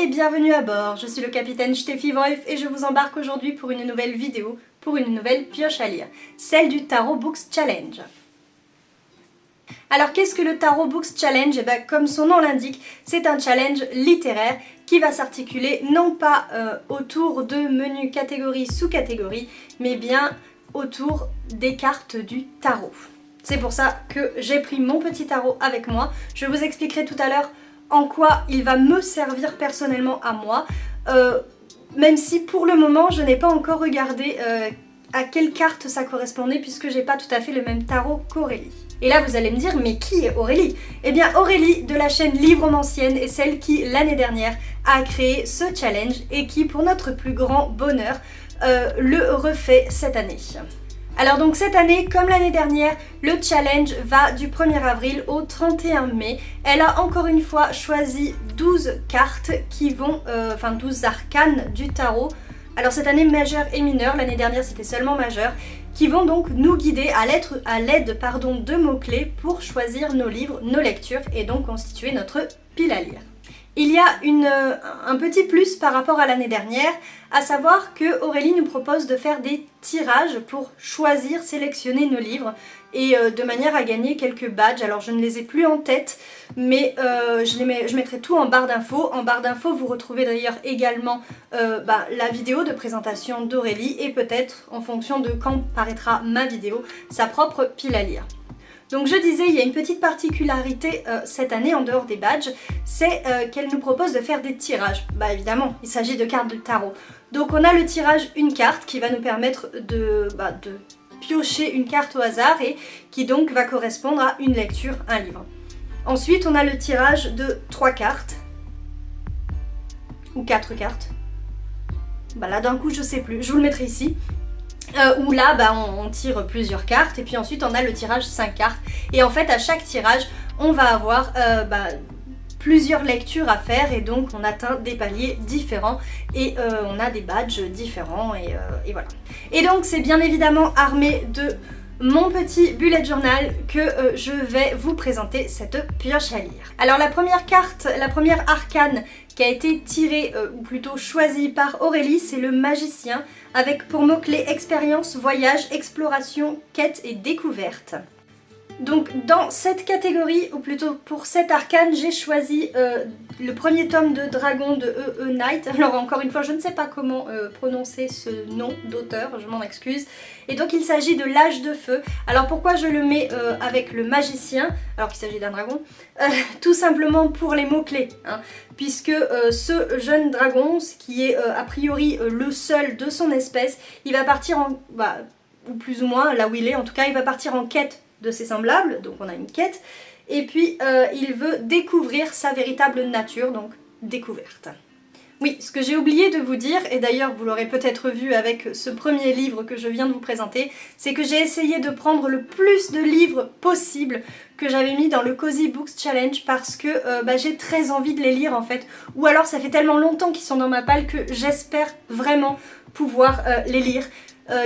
et bienvenue à bord, je suis le capitaine Steffi Wolf et je vous embarque aujourd'hui pour une nouvelle vidéo, pour une nouvelle pioche à lire, celle du Tarot Books Challenge. Alors qu'est-ce que le Tarot Books Challenge? Eh bien, comme son nom l'indique, c'est un challenge littéraire qui va s'articuler non pas autour de menus catégories sous-catégories, mais bien autour des cartes du tarot. C'est pour ça que j'ai pris mon petit tarot avec moi. Je vous expliquerai tout à l'heure en quoi il va me servir personnellement à moi, même si pour le moment je n'ai pas encore regardé à quelle carte ça correspondait puisque j'ai pas tout à fait le même tarot qu'Aurélie. Et là vous allez me dire, mais qui est Aurélie? Eh bien Aurélie de la chaîne Livromancienne est celle qui l'année dernière a créé ce challenge et qui pour notre plus grand bonheur le refait cette année. Alors donc cette année, comme l'année dernière, le challenge va du 1er avril au 31 mai. Elle a encore une fois choisi 12 cartes qui vont, 12 arcanes du tarot. Alors cette année majeur et mineur, l'année dernière c'était seulement majeur, qui vont donc nous guider à l'aide de mots-clés pour choisir nos livres, nos lectures et donc constituer notre pile à lire. Il y a un petit plus par rapport à l'année dernière, à savoir que Aurélie nous propose de faire des tirages pour choisir, sélectionner nos livres et de manière à gagner quelques badges. Alors je ne les ai plus en tête, mais je mettrai tout en barre d'infos. En barre d'infos, vous retrouvez d'ailleurs également la vidéo de présentation d'Aurélie et peut-être, en fonction de quand paraîtra ma vidéo, sa propre pile à lire. Donc je disais, il y a une petite particularité cette année en dehors des badges, c'est qu'elle nous propose de faire des tirages. Bah évidemment, il s'agit de cartes de tarot. Donc on a le tirage une carte qui va nous permettre de piocher une carte au hasard et qui donc va correspondre à une lecture, un livre. Ensuite on a le tirage de 3 cartes, ou 4 cartes. Bah là d'un coup je sais plus, je vous le mettrai ici. Où là on tire plusieurs cartes et puis ensuite on a le tirage 5 cartes et en fait à chaque tirage on va avoir plusieurs lectures à faire et donc on atteint des paliers différents et on a des badges différents et voilà. Et donc c'est bien évidemment armé de mon petit bullet journal que je vais vous présenter cette pioche à lire. Alors la première carte, la première arcane qui a été tirée ou plutôt choisie par Aurélie, c'est le magicien avec pour mots-clés expérience, voyage, exploration, quête et découverte. Donc dans cette catégorie, ou plutôt pour cette arcane, j'ai choisi le premier tome de Dragon de E.E. Knight. Alors encore une fois, je ne sais pas comment prononcer ce nom d'auteur, je m'en excuse. Et donc il s'agit de l'âge de feu. Alors pourquoi je le mets avec le magicien, alors qu'il s'agit d'un dragon? Tout simplement pour les mots-clés, hein, puisque ce jeune dragon, ce qui est a priori le seul de son espèce, il va partir en... ou plus ou moins, là où il est en tout cas, il va partir en quête de ses semblables, donc on a une quête, et puis il veut découvrir sa véritable nature, donc découverte. Oui, ce que j'ai oublié de vous dire, et d'ailleurs vous l'aurez peut-être vu avec ce premier livre que je viens de vous présenter, c'est que j'ai essayé de prendre le plus de livres possible que j'avais mis dans le Cozy Books Challenge parce que j'ai très envie de les lire en fait, ou alors ça fait tellement longtemps qu'ils sont dans ma palle que j'espère vraiment pouvoir les lire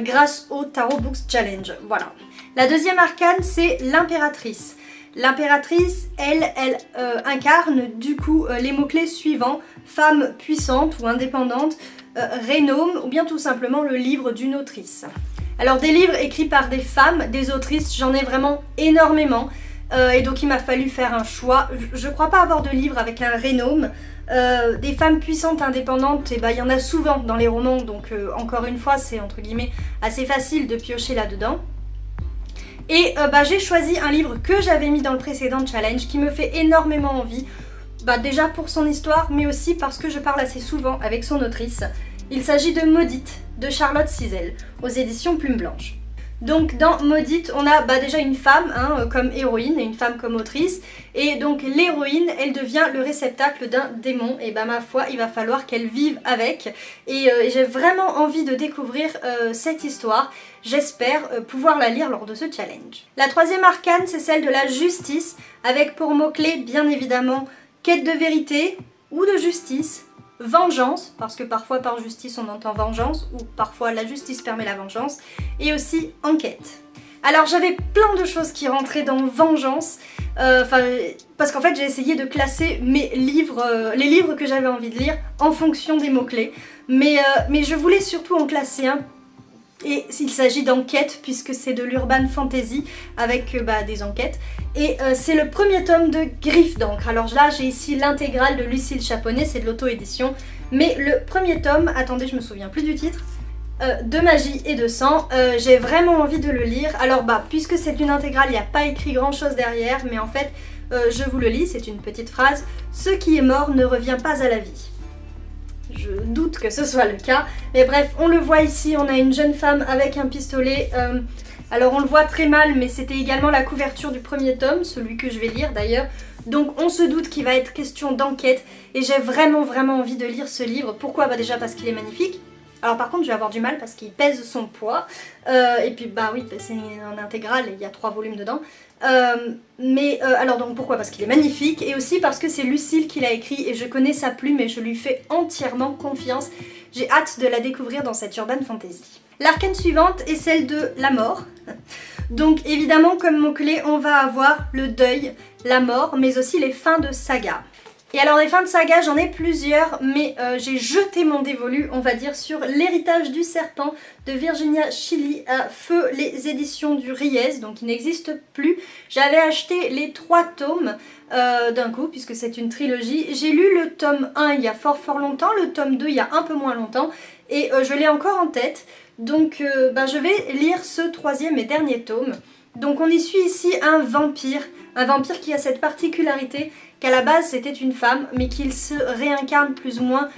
grâce au Tarot Books Challenge, voilà. La deuxième arcane, c'est l'impératrice. L'impératrice, elle incarne du coup les mots-clés suivants: femme puissante ou indépendante, rénome ou bien tout simplement le livre d'une autrice. Alors des livres écrits par des femmes, des autrices, j'en ai vraiment énormément et donc il m'a fallu faire un choix. Je crois pas avoir de livre avec un rénome. Des femmes puissantes, indépendantes, il y en a souvent dans les romans, donc encore une fois c'est entre guillemets assez facile de piocher là-dedans. Et j'ai choisi un livre que j'avais mis dans le précédent challenge qui me fait énormément envie, déjà pour son histoire mais aussi parce que je parle assez souvent avec son autrice. Il s'agit de Maudite de Charlotte Sizel aux éditions Plume Blanche. Donc dans Maudite, on a déjà une femme comme héroïne et une femme comme autrice. Et donc l'héroïne, elle devient le réceptacle d'un démon. Et ma foi, il va falloir qu'elle vive avec. Et j'ai vraiment envie de découvrir cette histoire. J'espère pouvoir la lire lors de ce challenge. La troisième arcane, c'est celle de la justice, avec pour mots-clés bien évidemment quête de vérité ou de justice, vengeance, parce que parfois par justice on entend vengeance, ou parfois la justice permet la vengeance, et aussi enquête. Alors j'avais plein de choses qui rentraient dans vengeance, Enfin, parce qu'en fait j'ai essayé de classer mes livres, les livres que j'avais envie de lire en fonction des mots-clés. Mais je voulais surtout en classer un. Et il s'agit d'enquêtes puisque c'est de l'urban fantasy avec des enquêtes. Et c'est le premier tome de Griffes d'encre. Alors là j'ai ici l'intégrale de Lucille Chaponnet, c'est de l'auto-édition. Mais le premier tome, attendez je me souviens plus du titre, de magie et de sang, j'ai vraiment envie de le lire. Alors puisque c'est une intégrale, il n'y a pas écrit grand chose derrière, mais en fait je vous le lis, c'est une petite phrase. Ce qui est mort ne revient pas à la vie. Je doute que ce soit le cas, mais bref, on le voit ici, on a une jeune femme avec un pistolet. Alors on le voit très mal, mais c'était également la couverture du premier tome, celui que je vais lire d'ailleurs. Donc on se doute qu'il va être question d'enquête, et j'ai vraiment envie de lire ce livre. Pourquoi? Déjà parce qu'il est magnifique. Alors par contre je vais avoir du mal parce qu'il pèse son poids, et puis oui, c'est en intégrale et il y a 3 volumes dedans. Alors donc pourquoi? Parce qu'il est magnifique, et aussi parce que c'est Lucille qui l'a écrit et je connais sa plume et je lui fais entièrement confiance. J'ai hâte de la découvrir dans cette urban fantasy. L'arcane suivante est celle de la mort. Donc évidemment comme mot-clé on va avoir le deuil, la mort, mais aussi les fins de saga. Et alors les fins de saga j'en ai plusieurs, mais j'ai jeté mon dévolu on va dire sur L'héritage du serpent de Virginia Chili à feu les éditions du Riez, donc il n'existe plus. J'avais acheté les 3 tomes d'un coup puisque c'est une trilogie. J'ai lu le tome 1 il y a fort longtemps, le tome 2 il y a un peu moins longtemps, et je l'ai encore en tête. Donc je vais lire ce 3e et dernier tome. Donc on y suit ici un vampire qui a cette particularité qu'à la base c'était une femme, mais qu'il se réincarne plus ou moins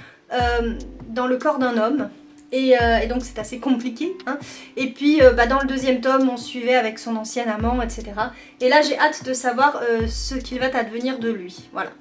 dans le corps d'un homme. Et donc c'est assez compliqué. Hein. Et puis dans le 2e tome on suivait avec son ancien amant, etc. Et là j'ai hâte de savoir ce qu'il va advenir de lui. Voilà.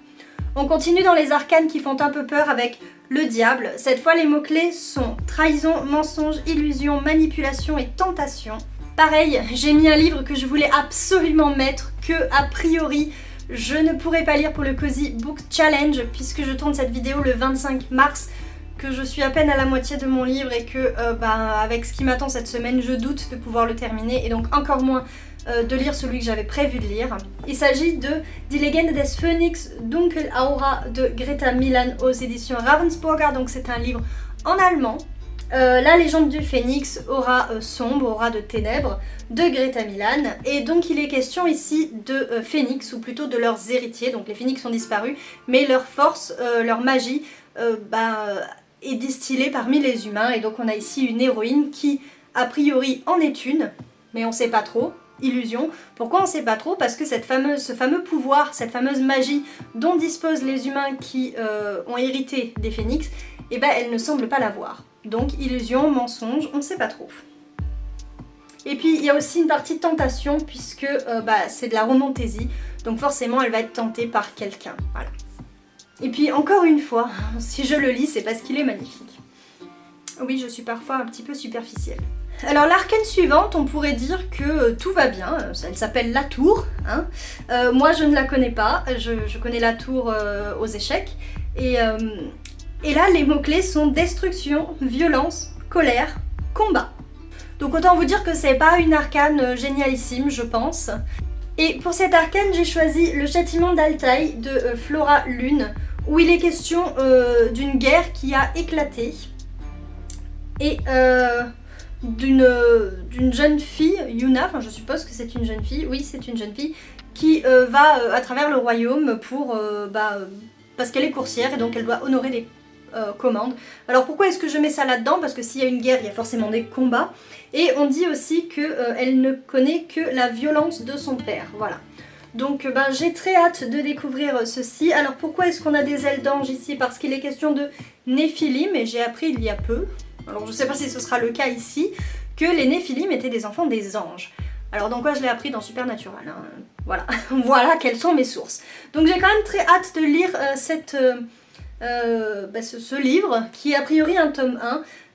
On continue dans les arcanes qui font un peu peur avec le diable. Cette fois les mots-clés sont trahison, mensonge, illusion, manipulation et tentation. Pareil, j'ai mis un livre que je voulais absolument mettre, que a priori je ne pourrais pas lire pour le Cozy Book Challenge puisque je tourne cette vidéo le 25 mars, que je suis à peine à la moitié de mon livre et que avec ce qui m'attend cette semaine, je doute de pouvoir le terminer et donc encore moins de lire celui que j'avais prévu de lire. Il s'agit de Die Legende des Phönix Dunkelaura de Greta Milan aux éditions Ravensburger, donc c'est un livre en allemand. La légende du phénix, aura sombre, aura de ténèbres, de Greta Milan. Et donc il est question ici de phénix, ou plutôt de leurs héritiers. Donc les phénix ont disparu, mais leur force, leur magie est distillée parmi les humains. Et donc on a ici une héroïne qui, a priori, en est une, mais on sait pas trop. Illusion. Pourquoi on sait pas trop? Parce que ce fameux pouvoir, cette fameuse magie dont disposent les humains qui ont hérité des phénix, elle ne semble pas l'avoir. Donc illusion, mensonge, on ne sait pas trop. Et puis il y a aussi une partie tentation puisque c'est de la romantaisie, donc forcément elle va être tentée par quelqu'un. Voilà. Et puis encore une fois, si je le lis c'est parce qu'il est magnifique. Oui, je suis parfois un petit peu superficielle. Alors l'arcane suivante, on pourrait dire que tout va bien, elle s'appelle La Tour. Hein. Moi je ne la connais pas, je connais La Tour aux échecs. Et là, les mots-clés sont destruction, violence, colère, combat. Donc autant vous dire que c'est pas une arcane génialissime, je pense. Et pour cette arcane, j'ai choisi Le Châtiment d'Altaï de Flora Lune, où il est question d'une guerre qui a éclaté. Et d'une jeune fille, Yuna, enfin je suppose que c'est une jeune fille, oui c'est une jeune fille, qui va à travers le royaume pour... parce qu'elle est coursière et donc elle doit honorer les commandes. Alors pourquoi est-ce que je mets ça là-dedans? Parce que s'il y a une guerre, il y a forcément des combats. Et on dit aussi qu'elle ne connaît que la violence de son père. Voilà. Donc j'ai très hâte de découvrir ceci. Alors pourquoi est-ce qu'on a des ailes d'ange ici? Parce qu'il est question de Néphilim, et j'ai appris il y a peu, alors je sais pas si ce sera le cas ici, que les Néphilim étaient des enfants des anges. Alors dans quoi je l'ai appris? Dans Supernatural. Hein. Voilà. Voilà quelles sont mes sources. Donc j'ai quand même très hâte de lire ce livre, qui est a priori un tome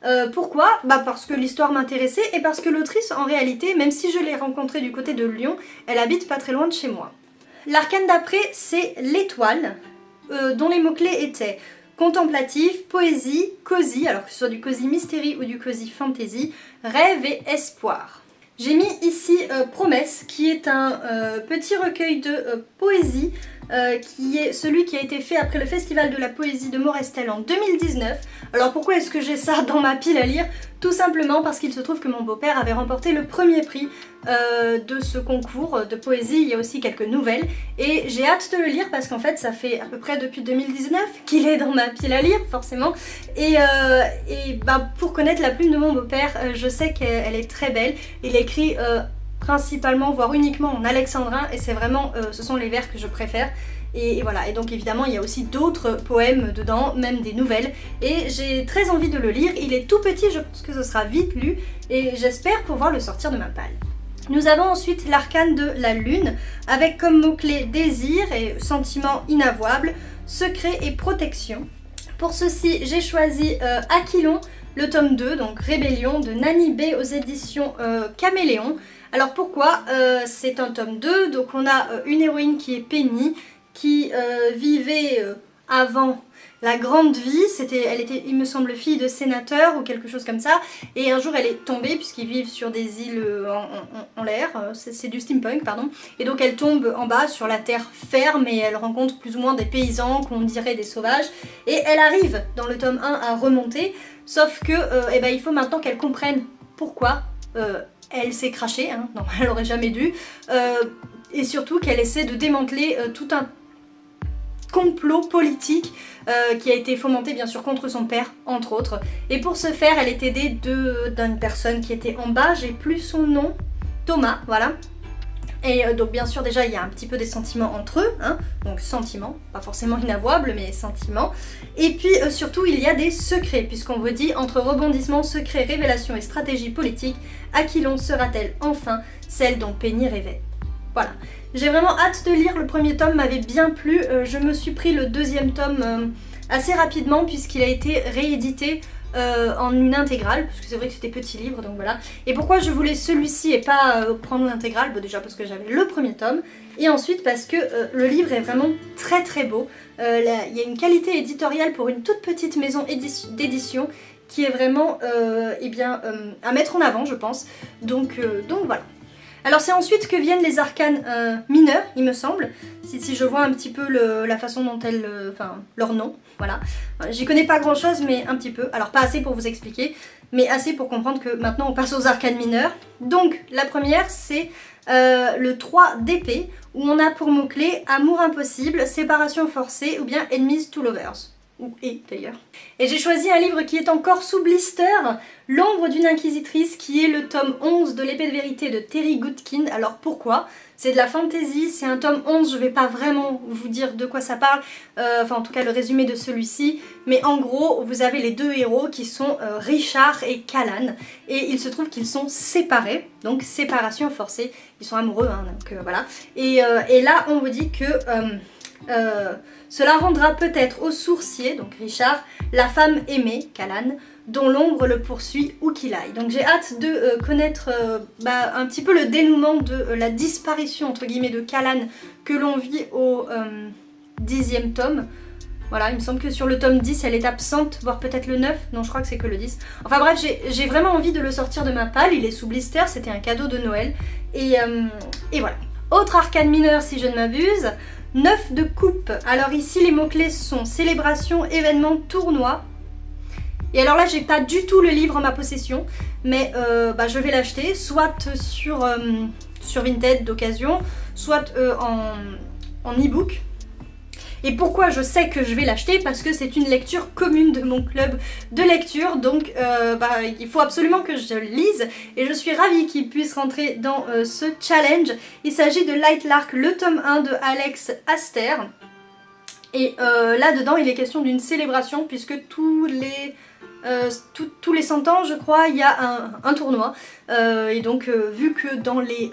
1. Pourquoi? Parce que l'histoire m'intéressait et parce que l'autrice, en réalité, même si je l'ai rencontrée du côté de Lyon, elle habite pas très loin de chez moi. L'arcane d'après, c'est l'étoile, dont les mots-clés étaient contemplatif, poésie, cosy, alors que ce soit du cosy mystery ou du cosy fantasy, rêve et espoir. J'ai mis ici Promesse, qui est un petit recueil de poésie, qui est celui qui a été fait après le Festival de la Poésie de Morestel en 2019. Alors pourquoi est-ce que j'ai ça dans ma pile à lire? Tout simplement parce qu'il se trouve que mon beau-père avait remporté le premier prix de ce concours de poésie. Il y a aussi quelques nouvelles et j'ai hâte de le lire parce qu'en fait ça fait à peu près depuis 2019 qu'il est dans ma pile à lire forcément. Et bah, pour connaître la plume de mon beau-père, je sais qu'elle est très belle. Il écrit principalement, voire uniquement en alexandrin et c'est vraiment, ce sont les vers que je préfère. Et voilà, et donc évidemment il y a aussi d'autres poèmes dedans, même des nouvelles, et j'ai très envie de le lire. Il est tout petit, je pense que ce sera vite lu, et j'espère pouvoir le sortir de ma palle. Nous avons ensuite l'arcane de la lune, avec comme mots-clés désir et sentiment inavouable, secret et protection. Pour ceci, j'ai choisi Aquilon, le tome 2, donc Rébellion, de Nani B aux éditions Caméléon. Alors pourquoi c'est un tome 2, donc on a une héroïne qui est Penny, qui vivait avant la grande vie, elle était, il me semble, fille de sénateur ou quelque chose comme ça, et un jour elle est tombée, puisqu'ils vivent sur des îles en l'air, c'est du steampunk, pardon, et donc elle tombe en bas sur la terre ferme, et elle rencontre plus ou moins des paysans qu'on dirait des sauvages, et elle arrive dans le tome 1 à remonter, sauf que eh ben, il faut maintenant qu'elle comprenne pourquoi elle s'est crachée, hein, non, elle aurait jamais dû, et surtout qu'elle essaie de démanteler tout un complot politique qui a été fomenté bien sûr contre son père entre autres, et pour ce faire elle est aidée d'une personne qui était en bas, j'ai plus son nom, Thomas, voilà. Et donc bien sûr déjà il y a un petit peu des sentiments entre eux, hein, donc sentiments, pas forcément inavouables mais sentiments, et puis surtout il y a des secrets, puisqu'on vous dit entre rebondissements, secrets, révélations et stratégies politiques, Aquilon sera-t-elle enfin celle dont Penny rêvait? Voilà. J'ai vraiment hâte de lire, le premier tome m'avait bien plu, je me suis pris le deuxième tome assez rapidement puisqu'il a été réédité en une intégrale, parce que c'est vrai que c'était petit livre, donc voilà. Et pourquoi je voulais celui-ci et pas prendre l'intégrale? Bah, déjà parce que j'avais le premier tome, et ensuite parce que le livre est vraiment très très beau. Il y a une qualité éditoriale pour une toute petite maison d'édition qui est vraiment à mettre en avant, je pense. Donc voilà. Alors c'est ensuite que viennent les arcanes mineurs, il me semble, si je vois un petit peu la façon dont elles... enfin, leur nom, voilà. J'y connais pas grand chose, mais un petit peu. Alors pas assez pour vous expliquer, mais assez pour comprendre que maintenant on passe aux arcanes mineurs. Donc la première c'est le 3 d'épée, où on a pour mots-clés amour impossible, séparation forcée ou bien enemies to lovers. Ou et d'ailleurs. Et j'ai choisi un livre qui est encore sous blister, L'ombre d'une inquisitrice, qui est le tome 11 de l'épée de vérité de Terry Goodkin. Alors pourquoi? C'est de la fantasy, c'est un tome 11, je vais pas vraiment vous dire de quoi ça parle, enfin en tout cas le résumé de celui-ci, mais en gros vous avez les deux héros qui sont Richard et Callan, et il se trouve qu'ils sont séparés, donc séparation forcée, ils sont amoureux, hein, donc voilà, et là on vous dit que... cela rendra peut-être au sourcier, donc Richard, la femme aimée, Callan, dont l'ombre le poursuit où qu'il aille. Donc j'ai hâte de connaître un petit peu le dénouement de la disparition entre guillemets de Callan que l'on vit au 10e tome. Voilà, il me semble que sur le tome 10 elle est absente, voire peut-être le 9, non je crois que c'est que le 10. Enfin bref, j'ai vraiment envie de le sortir de ma palle, il est sous blister, c'était un cadeau de Noël, et voilà. Autre arcane mineur si je ne m'abuse, 9 de coupe. Alors ici les mots-clés sont célébration, événement, tournoi. Et alors là j'ai pas du tout le livre en ma possession, mais je vais l'acheter, soit sur Vinted d'occasion, soit en e-book. Et pourquoi je sais que je vais l'acheter? Parce que c'est une lecture commune de mon club de lecture, donc il faut absolument que je le lise, et je suis ravie qu'il puisse rentrer dans ce challenge. Il s'agit de Light Lark, le tome 1 de Alex Aster, et là-dedans il est question d'une célébration, puisque tous les 100 ans je crois il y a un tournoi, et donc vu que dans les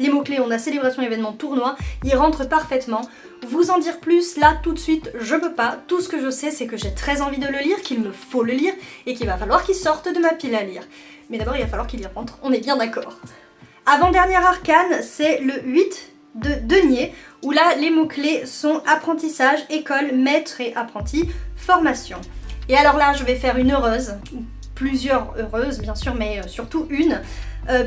mots-clés on a célébration, événement, tournoi, il rentre parfaitement. Vous en dire plus là tout de suite je peux pas, tout ce que je sais c'est que j'ai très envie de le lire, qu'il me faut le lire et qu'il va falloir qu'il sorte de ma pile à lire. Mais d'abord il va falloir qu'il y rentre, on est bien d'accord. Avant-dernière arcane, c'est le 8 de denier, où là les mots-clés sont apprentissage, école, maître et apprenti, formation. Et alors là je vais faire une heureuse, plusieurs heureuses bien sûr, mais surtout une.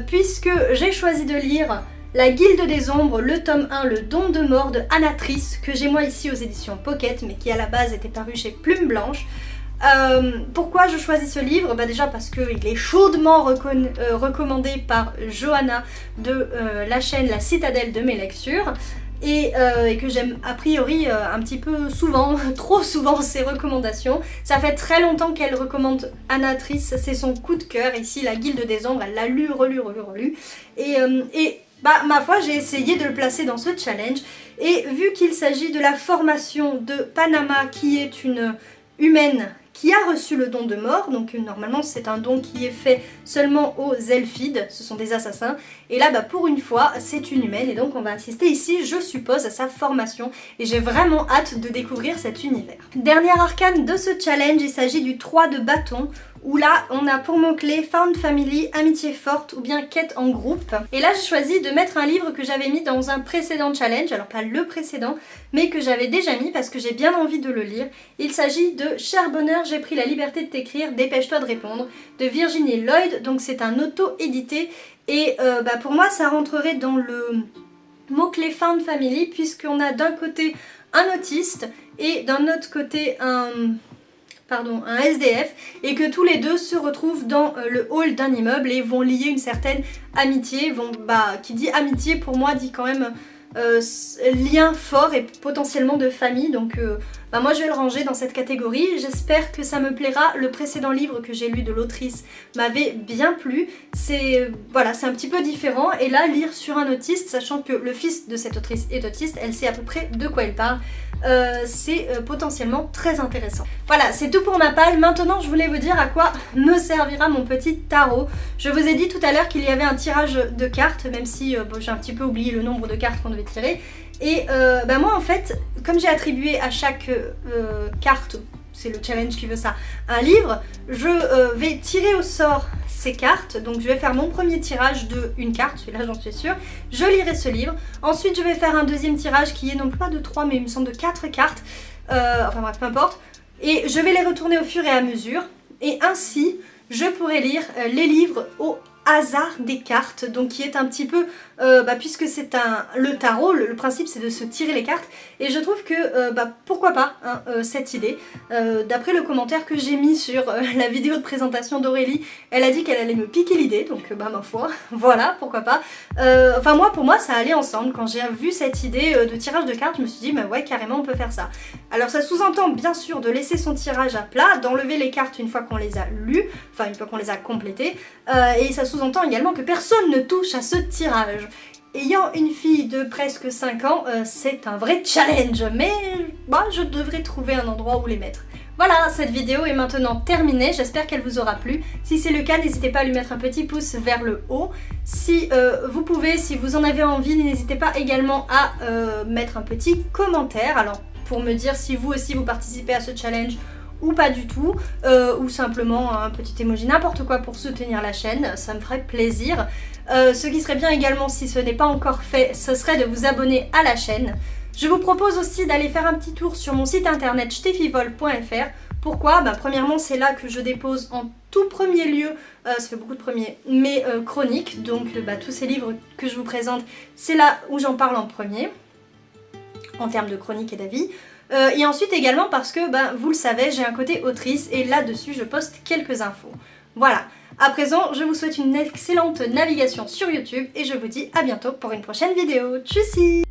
puisque j'ai choisi de lire La Guilde des Ombres, le tome 1, Le Don de Mort de Anatrice, que j'ai moi ici aux éditions Pocket, mais qui à la base était paru chez Plume Blanche. Pourquoi je choisis ce livre? Déjà parce qu'il est chaudement recommandé par Johanna de la chaîne La Citadelle de mes lectures. Et que j'aime a priori un petit peu souvent, trop souvent ses recommandations. Ça fait très longtemps qu'elle recommande Anatrice, c'est son coup de cœur. Ici, La Guilde des Ombres, elle l'a lu, relu. Et ma foi, j'ai essayé de le placer dans ce challenge. Et vu qu'il s'agit de la formation de Panama, qui est une humaine qui a reçu le don de mort, donc normalement c'est un don qui est fait seulement aux Elfides, ce sont des assassins, et là pour une fois c'est une humaine, et donc on va assister ici, je suppose, à sa formation, et j'ai vraiment hâte de découvrir cet univers. Dernier arcane de ce challenge, il s'agit du 3 de bâton, où là on a pour mots-clés Found Family, Amitié forte ou bien Quête en groupe. Et là j'ai choisi de mettre un livre que j'avais mis dans un précédent challenge, alors pas le précédent, mais que j'avais déjà mis parce que j'ai bien envie de le lire. Il s'agit de Cher bonheur, j'ai pris la liberté de t'écrire, dépêche-toi de répondre, de Virginie Lloyd, donc c'est un auto-édité, et pour moi ça rentrerait dans le mot-clé Found Family, puisqu'on a d'un côté un autiste et d'un autre côté un SDF, et que tous les deux se retrouvent dans le hall d'un immeuble et vont lier une certaine amitié, qui dit amitié pour moi dit quand même lien fort et potentiellement de famille, donc moi je vais le ranger dans cette catégorie. J'espère que ça me plaira. Le précédent livre que j'ai lu de l'autrice m'avait bien plu, c'est un petit peu différent, et là lire sur un autiste, sachant que le fils de cette autrice est autiste, elle sait à peu près de quoi elle parle, c'est potentiellement très intéressant. Voilà, c'est tout pour ma palle. Maintenant je voulais vous dire à quoi me servira mon petit tarot. Je vous ai dit tout à l'heure qu'il y avait un tirage de cartes, même si j'ai un petit peu oublié le nombre de cartes qu'on devait tirer. Et moi en fait, comme j'ai attribué à chaque carte, c'est le challenge qui veut ça, un livre, je vais tirer au sort ces cartes. Donc je vais faire mon premier tirage de une carte, celui-là j'en suis sûre, je lirai ce livre. Ensuite je vais faire un deuxième tirage qui est non pas de 3 mais il me semble de 4 cartes, enfin bref peu importe, et je vais les retourner au fur et à mesure, et ainsi je pourrai lire les livres au hasard des cartes, donc qui est un petit peu, puisque c'est le tarot, le principe c'est de se tirer les cartes, et je trouve que pourquoi pas cette idée. D'après le commentaire que j'ai mis sur la vidéo de présentation d'Aurélie, elle a dit qu'elle allait me piquer l'idée, donc ma foi, voilà, pourquoi pas. Pour moi ça allait ensemble. Quand j'ai vu cette idée de tirage de cartes, je me suis dit ouais, carrément on peut faire ça. Alors ça sous-entend bien sûr de laisser son tirage à plat, d'enlever les cartes une fois qu'on les a lues, enfin une fois qu'on les a complétées, et ça sous-entend également que personne ne touche à ce tirage. Ayant une fille de presque 5 ans, c'est un vrai challenge, mais je devrais trouver un endroit où les mettre. Voilà, cette vidéo est maintenant terminée, j'espère qu'elle vous aura plu. Si c'est le cas, n'hésitez pas à lui mettre un petit pouce vers le haut. Si vous pouvez, si vous en avez envie, n'hésitez pas également à mettre un petit commentaire. Alors, pour me dire si vous aussi vous participez à ce challenge ou pas du tout, ou simplement un petit emoji, n'importe quoi pour soutenir la chaîne, ça me ferait plaisir. Ce qui serait bien également, si ce n'est pas encore fait, ce serait de vous abonner à la chaîne. Je vous propose aussi d'aller faire un petit tour sur mon site internet stefivol.fr. Pourquoi ? Premièrement, c'est là que je dépose en tout premier lieu, ça fait beaucoup de premiers, mes chroniques, donc tous ces livres que je vous présente, c'est là où j'en parle en premier, en termes de chroniques et d'avis. Et ensuite également parce que, vous le savez, j'ai un côté autrice et là-dessus je poste quelques infos. Voilà, à présent je vous souhaite une excellente navigation sur YouTube et je vous dis à bientôt pour une prochaine vidéo. Tchussy!